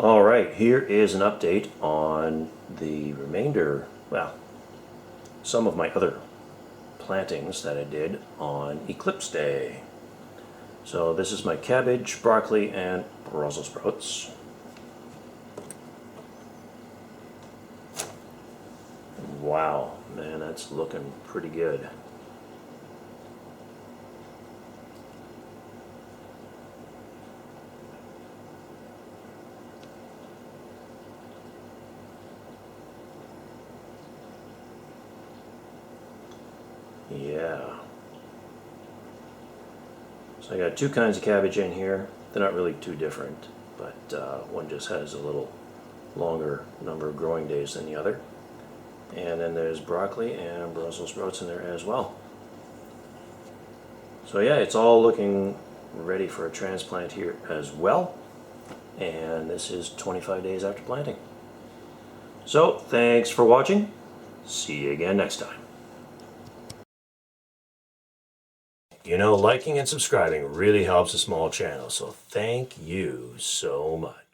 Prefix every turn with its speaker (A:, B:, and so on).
A: Alright, here is an update on the remainder, well, some of my other plantings that I did on Eclipse Day. So this is my cabbage, broccoli, and Brussels sprouts. Wow, man, that's looking pretty good. Yeah. So I got two kinds of cabbage in here. They're not really too different, but one just has a little longer number of growing days than the other. And then there's broccoli and Brussels sprouts in there as well. So yeah, it's all looking ready for a transplant here as well. And this is 25 days after planting. So thanks for watching. See you again next time. You know, liking and subscribing really helps a small channel, so thank you so much.